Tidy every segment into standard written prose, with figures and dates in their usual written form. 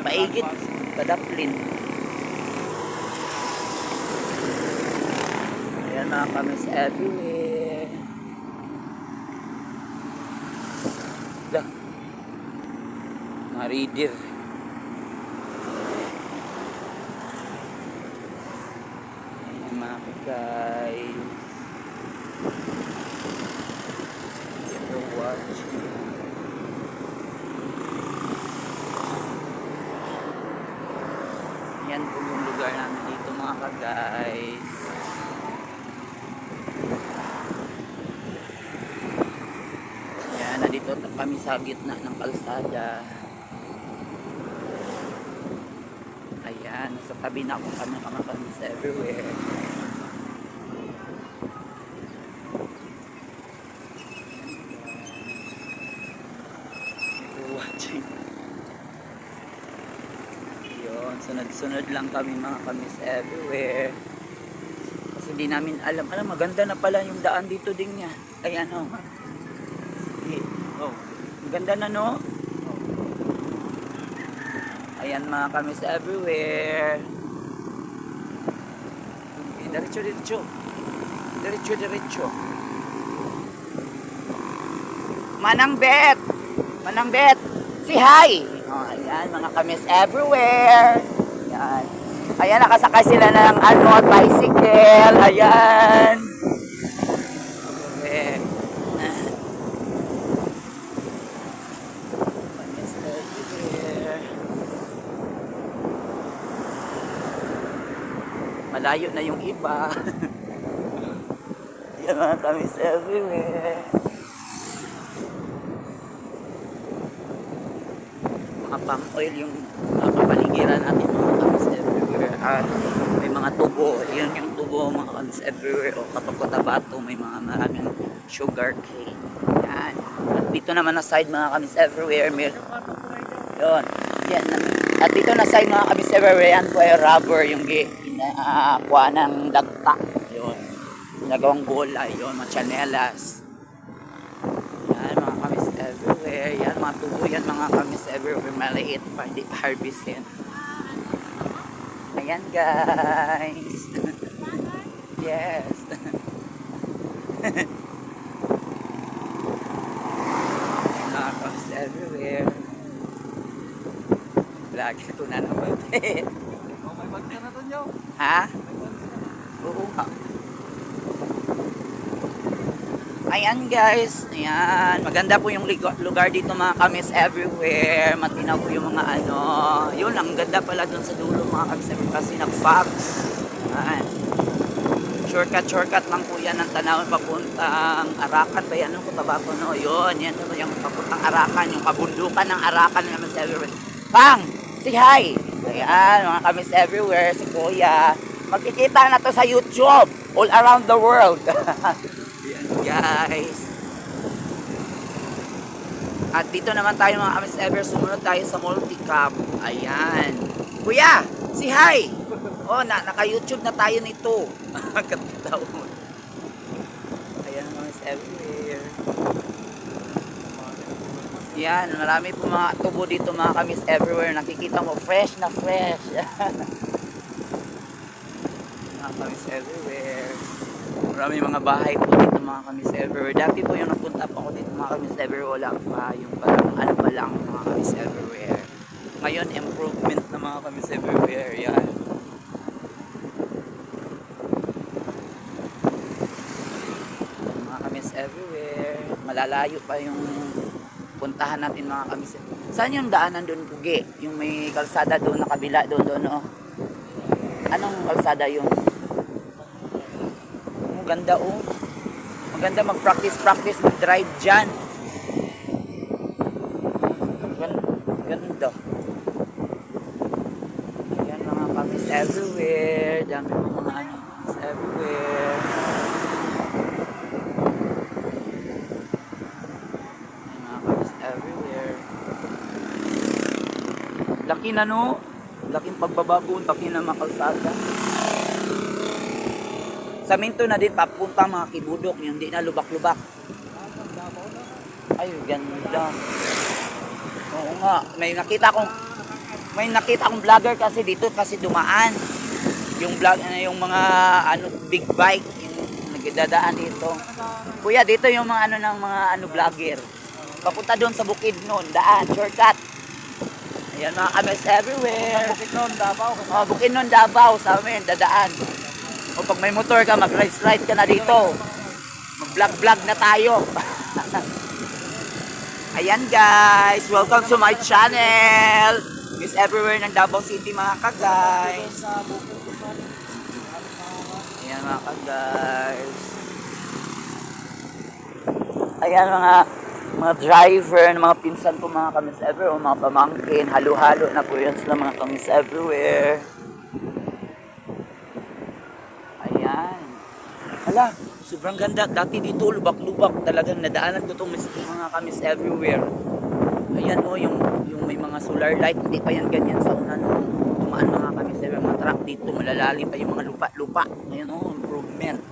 Paigit. Kadaplin. Ayan mga kamis everywhere. Lah. Mga reader. Ayan mga guys. Watch. Yan po yung lugar namin dito mga ka-guys. Yan, nandito kami sa gitna ng kalsada. Ayan, sa tabi na kung kami kami everywhere. Watching. Yun, sunod-sunod lang kami mga kamis everywhere. Kasi hindi namin alam. Maganda na pala yung daan dito din niya. Ayan o. Oh. Maganda na no? Ayan mga kamis everywhere. Diretso. Diretso. Manang Bet! Si hi! Oh, ayan, mga kamis everywhere. Ayan. Ayan, nakasakay sila ng bicycle. Ayan. Okay. Kamis everywhere. Malayo na yung iba. Ayan, mga kamis everywhere. Pang oil yung kapaligiran natin mga kamis everywhere. At may mga tubo, yun yung tubo mga kamis everywhere. O kapag Cotabato may mga maraming sugar cane. Yan. At dito naman na side mga kamis everywhere yun. Yan. At dito na side mga kamis everywhere yan po ay rubber yung kuha ng dagta yun, nagawang bola yun, mga chanelas. Yan mga kamis everywhere. Yan mga tubo yan mga kamis everywhere. Maliit pa, hindi pa harvestin. Ayan guys. Yes. Mga kamis everywhere. Lagi ito na naman. May bag ka na doon yun. Ha? Oo nga. Ayan guys, ayan, maganda po yung lugar dito mga kamis everywhere, matinaw po yung mga yun, ang ganda pala dun sa dulo mga kamis everywhere kasi nag-fog. Shortcut lang po yan ang tanawin papuntang Arakan ba yan, Cotabato no, yun, yan yung papuntang Arakan, yung kabundukan ng Arakan ng kamis everywhere. Pang, si hi! Ayan, mga kamis everywhere, si Kuya, magkikita na to sa YouTube, all around the world. Guys, at dito naman tayo mga kamis ever, sumunod tayo sa multi-cup. Ayan, Kuya, si hi. Oh, naka YouTube na tayo nito. Ganda mo. Ayan mga kamis everywhere. Yan, marami po mga tubo dito mga kamis everywhere. Nakikita mo fresh na fresh. Mga kamis everywhere. Marami mga bahay po dito mga kamis everywhere. Dati po yung napunta pa ako dito mga kamis everywhere, wala pa yung parang pa lang mga kamis everywhere. Ngayon improvement na mga kamis everywhere. Yan. Mga kamis everywhere. Malalayo pa yung puntahan natin mga kamis. Saan yung daanan doon, Pugi? Yung may kalsada doon na kabila doon oh. Anong kalsada yung? Ganda oh. Maganda mag-practice mag-drive dyan. Ganda. Ayan mga kamis everywhere. Dami mga kamis everywhere. Ayan mga kamis everywhere. Laki na no. Laking pagbabago. Laki na mga kalsada. Sa minto na din papunta mga Kibudok, yung di na lubak-lubak. Ay, ganda. Oo nga, may nakita kong may nakita akong vlogger kasi dito kasi dumaan. Yung vlog, yung mga ano, big bike, yung nagdadaan dito. Kuya, dito yung mga ano ng mga ano vlogger. Papunta doon sa Bukidnon, daan, shortcut. Ayan mga kamis everywhere. Bukidnon, Davao. Mga Bukidnon, Davao sa amin, dadaan. O pag may motor ka, mag-ride ka na dito. Mag-vlog na tayo. Ayan guys, welcome to my channel. Miss Everywhere ng Davao City mga ka-guys. Ayan mga ka-guys. Ayan mga driver, mga pinsan ko mga kamis everywhere, mga pamangkin, halo-halo na po yan sila mga kamis everywhere. Ayan. Hala, sobrang ganda. Dati dito, lubak-lubak. Talagang nadaanan ko itong mga kamis everywhere. Ayan o, yung may mga solar light. Hindi pa yan ganyan sa una nung tumaan mga kamis everywhere. Mga truck dito, malalalim pa yung mga lupa-lupa. Ayan o, improvement.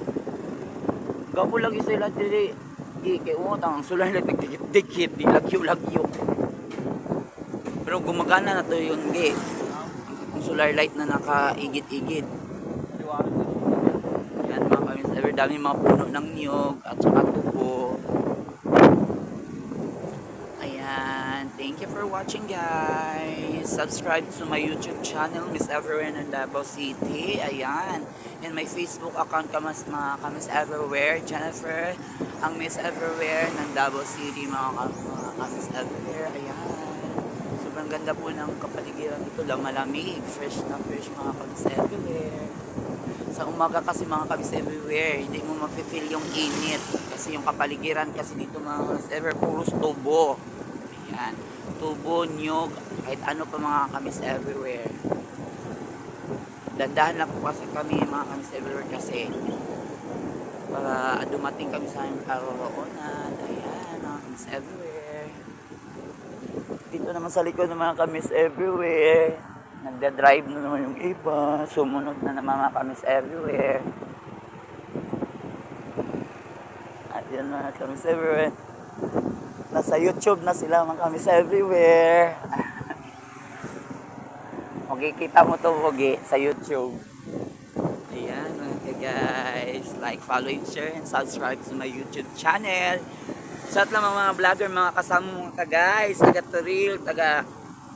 Gapo lagi sila dili. Di kay utang solar light nagdikit-dikit, di lagyo-lagyo. Pero gumagana na to yung yung solar light na nakaigit-igit. Yan mga kamis ever, dami mga puno ng niyog at saka tubo. Ayan, thank you for watching guys. Subscribe to my YouTube channel, Miss Everywhere ng Davao City. Ayan. And my Facebook account mga kamis everywhere, Jennifer, ang Miss Everywhere ng Davao City, mga kamis everywhere. Ayan. Sobrang ganda po ng kapaligiran dito lang, malamig, fresh na fresh mga kamis everywhere. Sa umaga kasi mga kamis everywhere, hindi mo mafe-feel yung init kasi yung kapaligiran kasi dito mga kamis everywhere, puros tubo. Ayan. Tubo, nyog, kahit ano pa mga kamis everywhere. Dandahan lang po kasi kami mga kamis everywhere kasi para dumating kami sa aming karoroonan. Ayan, mga kamis everywhere. Dito naman sa likod ng mga kamis everywhere, nagda-drive na naman yung iba, sumunod na naman mga kamis everywhere. At yan mga kamis everywhere, nasa YouTube na sila mga kamis everywhere. Makikita mo to Pogi sa YouTube. Ayan mga guys, like, follow, and share, and subscribe to my YouTube channel. Shout lang mga vlogger, mga kasama mga guys, taga Toril, taga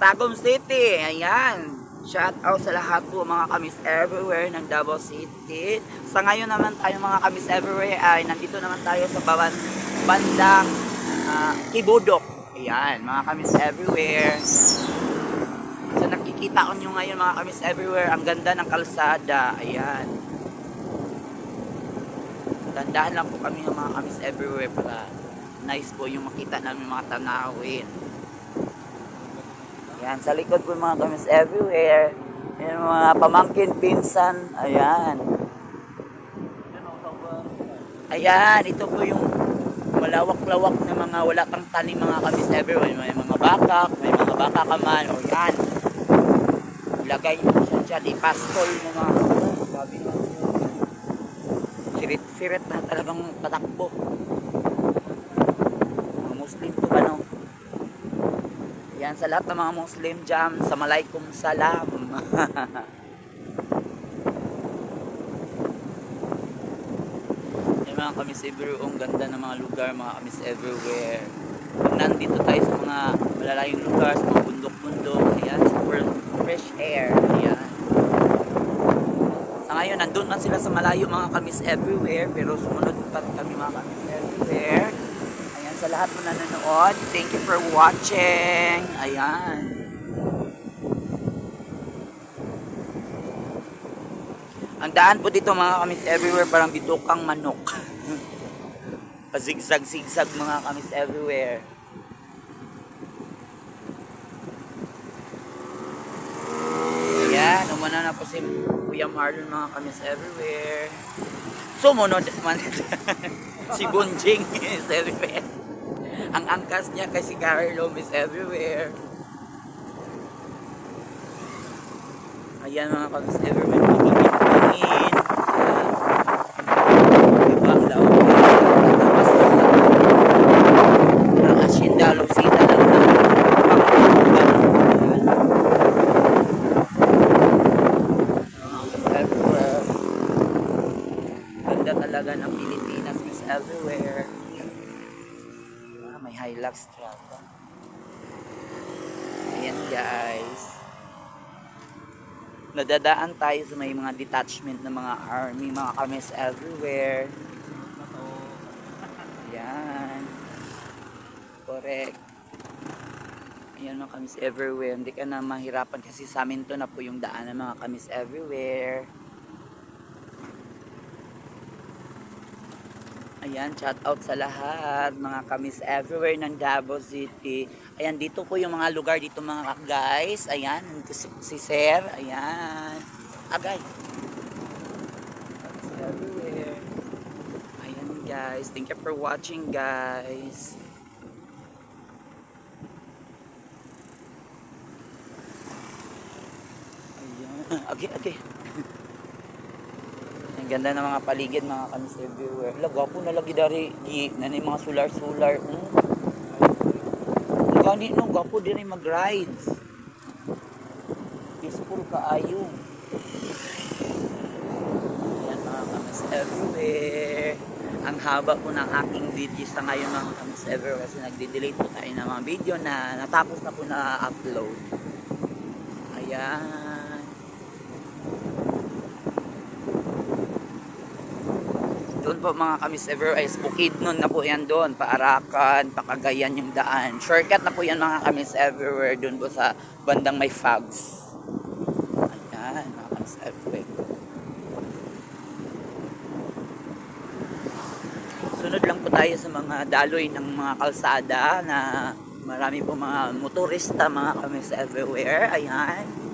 Tagum City. Ayan, shout out sa lahat po mga kamis everywhere ng Davao City. Sa ngayon naman tayo mga kamis everywhere ay nandito naman tayo sa bandang Kibudok. Ayan, mga kamis everywhere. So nakikita ko nyo ngayon mga kamis everywhere, ang ganda ng kalsada. Ayan. Dandahan lang po kami ng mga kamis everywhere para nice po yung makita namin mga tanawin. Ayan, sa likod po mga kamis everywhere. Ayan, mga pamangkin, pinsan. Ayan. Ayan, ito po yung malawak-lawak na mga wala pang tanim mga kamis everywhere. May mga bakak, may mga baka kaman. O yan. Ilagay nyo siya dyan, ipastol ng mga sabi nyo. Sirit-sirit na talagang patakbo. Mga Muslim to ba no? Yan sa lahat ng mga Muslim dyan, Assalamualaikum salam. Yan mga kamis everywhere, ang ganda ng mga lugar mga kamis everywhere. Pag nandito tayo sa mga malalayong lugar, sa mga bundok-bundok, ayan, super fresh air. Ayan. Sa ngayon, nandun man sila sa malayo mga kamis everywhere, pero sumunod pa kami mga kamis everywhere. Ayan, sa lahat mo nanonood, thank you for watching. Ayan. Ang daan po dito mga kamis everywhere, parang bitukang manok. Zigzag-zigzag mga kamis everywhere. Ayan, umana na po si Kuya Marlon mga kamis everywhere. Sumunod naman si Bunjing is everywhere. Ang angkas niya kay si Carlo is everywhere. Ayan mga kamis everywhere. Pagiging diba ang laon. Ang Hacienda Lucita ng Deluxe Strata. Ayan guys. Nadadaan tayo sa may mga detachment ng mga army, mga kamis everywhere. Ayan. Correct. Ayan mga kamis everywhere. Hindi ka na mahirapan kasi sa amin to na po yung daan ng mga kamis everywhere. Ayan, shout out sa lahat, mga kamis everywhere ng Davao City. Ayan, dito po yung mga lugar dito mga guys. Ayan, si Sir. Ayan. Agay. Kamis everywhere. Ayan guys, thank you for watching guys. Ayan. Okay. Ang ganda ng mga paligid mga kamis everywhere. Gwapo na lagi dari na mga solar. Gani no, gwapo din mag-rides. Peaceful kaayo. Ayan mga kamis everywhere. Ang haba po ng aking video sa ngayon mga kamis everywhere kasi nagde-delete po tayo ng mga video na natapos na po na upload. Ayan. Doon po mga kamis ever ay Bukidnon na po yan doon, Paarakan, Pakagayan yung daan. Shortcut na po yan mga kamis everywhere doon po sa bandang may fogs. Ayan mga kamis everywhere. Sunod lang po tayo sa mga daloy ng mga kalsada na marami po mga motorista mga kamis everywhere. Ayan.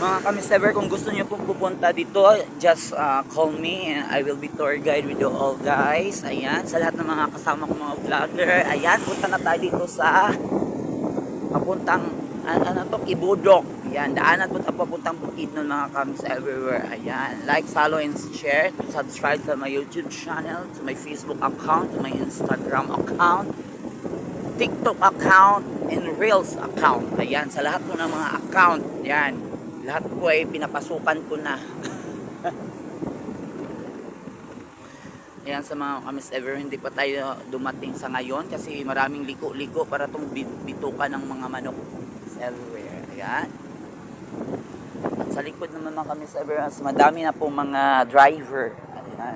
Mga kamisever, kung gusto niyo pong pupunta dito, just call me and I will be tour guide with you all guys. Ayan, sa lahat ng mga kasama kong mga vlogger. Ayan, punta na tayo dito sa papuntang, Ibudok. Ayan, daanan po tayo papuntang Bukidnon mga kamis everywhere. Ayan, like, follow, and share. Subscribe sa my YouTube channel, to my Facebook account, to my Instagram account, TikTok account, and Reels account. Ayan, sa lahat po ng mga account. Ayan. Lahat po ay pinapasukan ko na. Ayan sa mga kamis ever, hindi pa tayo dumating sa ngayon kasi maraming liko-liko para itong bituka ng mga manok everywhere. Ayan. At sa likod naman mga kamis ever, madami na po mga driver. Ayan.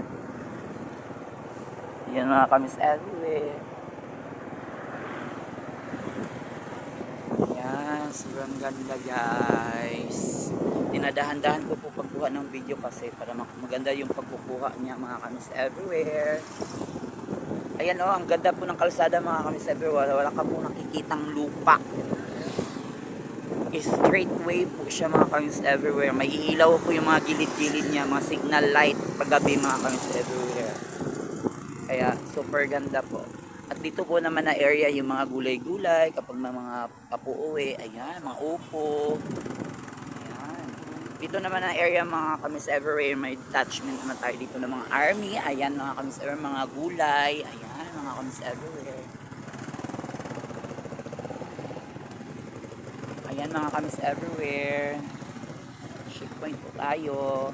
Ayan mga kamis everywhere. Ayan, sobrang ganda guys. Dinadahan-dahan ko po pagkuha ng video kasi para maganda yung pagkukuha niya mga kamis everywhere. Ayan ang ganda po ng kalsada mga kamis everywhere. Wala ka po nakikitang lupa. Straight way po siya mga kamis everywhere. May ilaw po yung mga gilid-gilid niya, mga signal light paggabi mga kamis everywhere. Kaya super ganda po. At dito po naman na area yung mga gulay-gulay kapag may mga papuuwi. Ayan, mga upo. Ayan. Dito naman na area mga kamis everywhere. May detachment naman tayo dito ng mga army. Ayan mga kamis everywhere. Mga gulay. Ayan mga kamis everywhere. Ayan mga kamis everywhere. Checkpoint po tayo.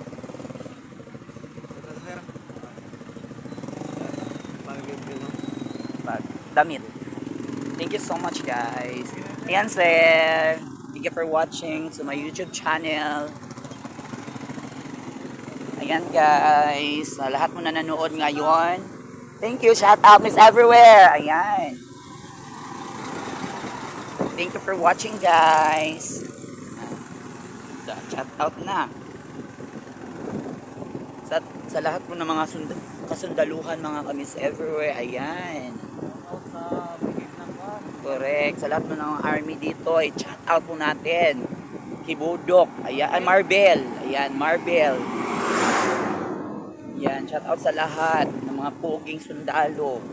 Damit. Thank you so much guys. Ayan sir. Thank you for watching to my YouTube channel. Ayan guys. Sa lahat mo na nanood ngayon. Thank you. Shout out Miss Everywhere. Ayan. Thank you for watching guys. Shout out na. Sa lahat po ng mga kasundaluhan mga kamis everywhere. Ayan. Correct. Sa lahat po ng army dito, i-chat out po natin. Ibudok. Ayan. Marbel. Ayan. Marbel. Ayan. Shout out sa lahat ng mga puging sundalo.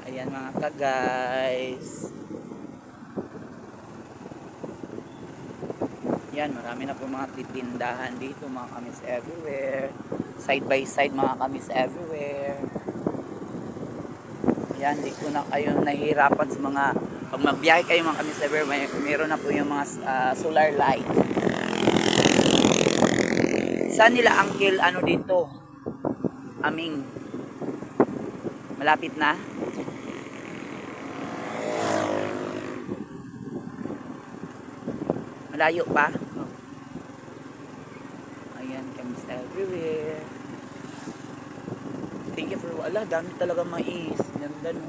Ayan mga ka-guys. Yan, marami na po mga titindahan dito mga kamis everywhere. Side by side mga kamis everywhere. Yan, di ko na kayo nahihirapan sa mga pag magbiyahe kayo mga kamis everywhere, mayroon na po yung mga solar light. Saan nila Uncle ano dito? Aming. Malapit na? Malayo pa? Ayan, camis everywhere. Thank you for wala, dami talaga mais. Ganda no.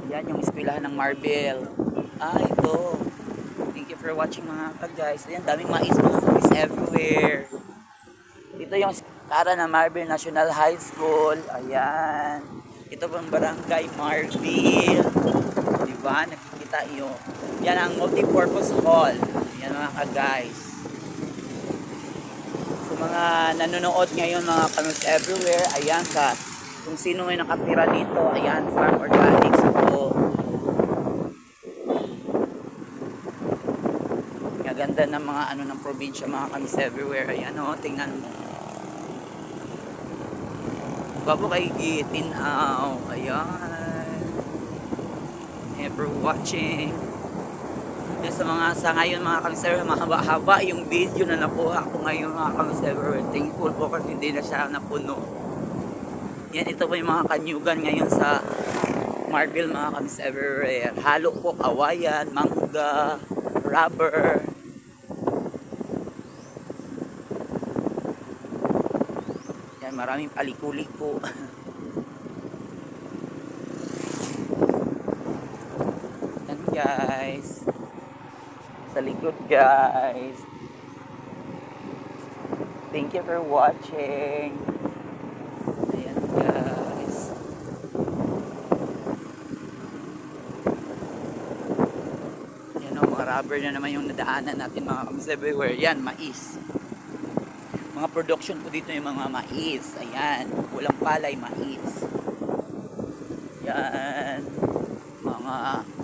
Ayan yung eskwelahan ng Marble. Ito. Thank you for watching mga guys. Ayan, daming mais mga mais everywhere. Ito yung eskwelahan ng Marble National High School. Ayan. Ito pang barangay Marble. Diba? Nakikita iyo. Yan ang multi-purpose hall. Yan mga guys. So mga nanonood ngayon mga kamis everywhere, ayan sa kung sino may nakatira dito, ayan, farm organics po. Ganda ng mga ano ng probinsya mga kamis everywhere. Ayan o, tingnan mo. Babo kay Gitinaw. Ayan. Ever watching. Sa ngayon mga kamiserver, mahaba-haba yung video na nakuha ko ngayon mga kamiserver. Thankful po kasi hindi na siya napuno. Yan, ito po yung mga kanyugan ngayon sa Marble mga kamiserver. Halo po, kawayan, mangga, rubber. Yan, maraming paliko-liko. Yan guys. Sa likod guys. Thank you for watching. Ayan guys. Yan o, mga rubber na naman yung nadaanan natin mga kamis everywhere. Yan, mais. Mga production po dito yung mga mais. Ayan, walang palay, mais. Yan. Mga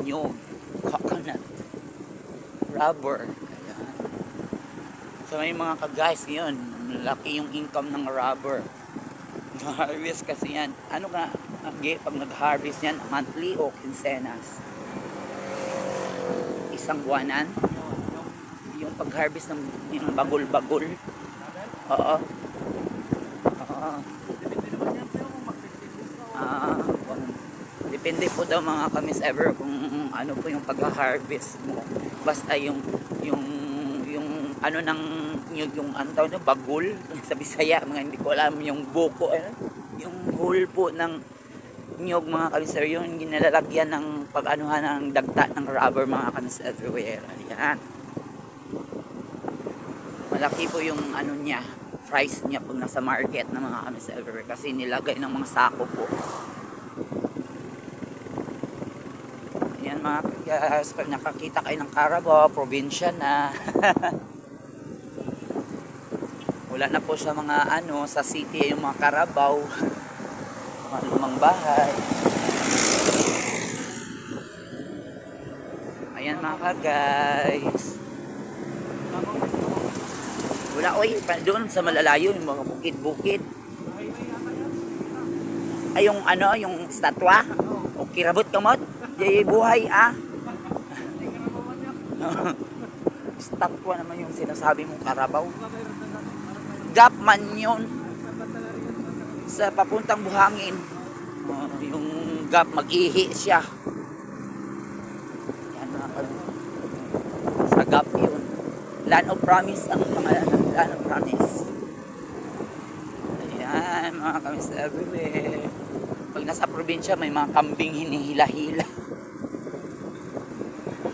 nyog, coconut, rubber. Ayan. So may mga ka-guys yun, laki yung income ng rubber. Harvest kasi yan. Ano ka, pag nag-harvest yan, monthly o quincenas? Isang buwanan? Yung pag-harvest ng yung bagol-bagol. Oo. Oo. Depende po daw mga kamis ever kung ano po yung pag-harvest mo. Basta yung ano ng yung ano tawag na bagol sa Bisaya, mga hindi ko alam yung buko yung hole po ng nyog mga kamis yung ginalalagyan ng pag-anuhan ng dagta ng rubber mga kamis everywhere. Ayan. Malaki po yung ano niya, price niya pag nasa market na mga kamis everywhere kasi nilagay ng mga sako po. Ayan mga guys, pag nakakita kayo ng Carabao, probinsya na. Wala na po sa mga ano, sa city yung mga Carabao. Mga lumang bahay. Ayan mga guys. Wala, oy, doon sa malalayo yung mga bukid-bukid. Ay yung ano, yung statwa. O kirabot kamot. Di buhay statwa naman yung sinasabi mong Carabao. Gap man yun sa papuntang Buhangin. Yung gap, mag-ihi siya. Yan mga sa gap yun. Land of Promise ang pangalan ng Land of Promise. Ayan mga kamis everywhere. Pag nasa probinsya may mga kambing hinihila-hila.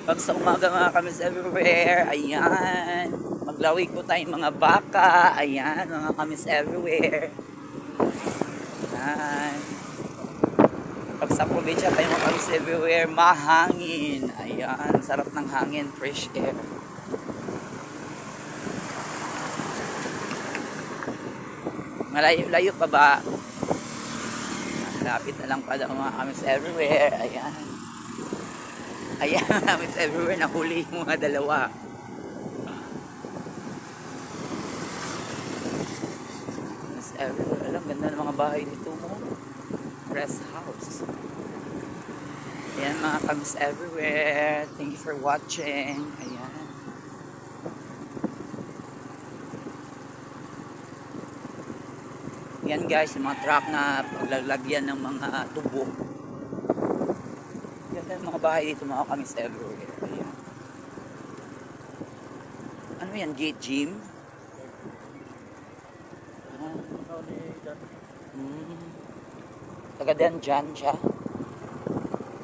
Pag sa umaga mga kamis everywhere, ayan, maglawig po tayong mga baka, ayan, mga kamis everywhere. Ayan. Pag sa probinsya tayo mga kamis everywhere, mahangin. Ayan, sarap ng hangin, fresh air. Malayo-layo pa ba? Malapit na lang pala mga kamis everywhere, ayan. Ayan, it's everywhere. Nahuli yung mga dalawa. It's everywhere. Alam, ganda ng mga bahay dito mo. Rest house. Ayan mga kamis everywhere. Thank you for watching. Ayan. Yan guys, yung mga truck na paglalagyan ng mga tubo. Ganda ng mga bahay dito mga kamis everywhere. Ayan. Ano yan? Gate gym? Taga dyan siya.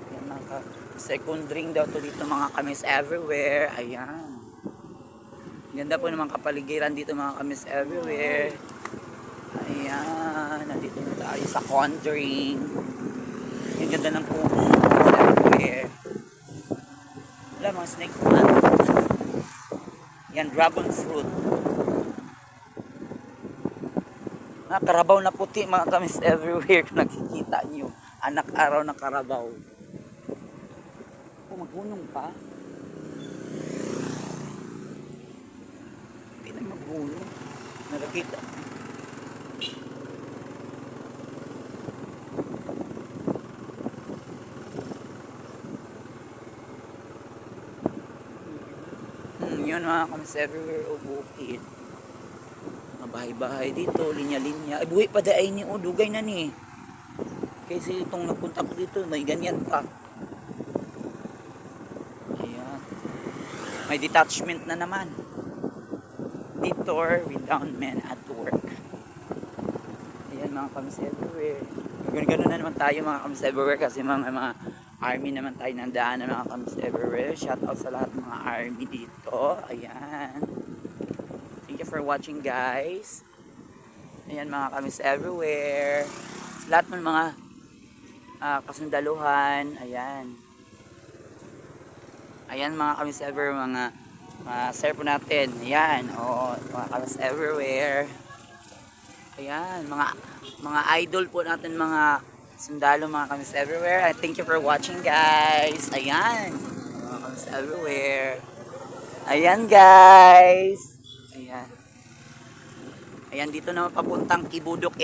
Yan mga second ring daw to dito mga kamis everywhere. Ayan. Ganda po ng mga kapaligiran dito mga kamis everywhere. Ayan. Nandito na tayo sa conjuring. Yung ganda ng kubo everywhere. Wala mga snake plant. Yan, dragon fruit. Mga karabaw na puti mga kamis everywhere. Kung nakikita nyo, anak araw na karabaw. Oh, maghunong pa. Hindi na maghunong. Nakakita. Yun mga kamis everywhere o bukid. Mga bahay-bahay dito, linya-linya. Ay buhay pa daay ni o, dugay na ni. Kasi itong nagpunta ko dito, may ganyan pa. Ayan. May detachment na naman. Detour with down men at work. Ayan mga kamis everywhere. Ganun na naman tayo mga kamis everywhere kasi mga army naman tayo nandaan na mga kamis everywhere. Shout out sa lahat ng mga army dito. Ayan. Thank you for watching guys. Ayan mga kamis everywhere. Sa lahat ng mga kasundaluhan. Ayan. Ayan mga kamis everywhere. Mga sir po natin. Ayan. O, mga kamis everywhere. Ayan. Mga idol po natin mga sundalo mga kamis everywhere. Thank you for watching guys. Ayan. Mga kamis everywhere. Ayan guys. Ayan. Ayan dito naman papuntang Kibudok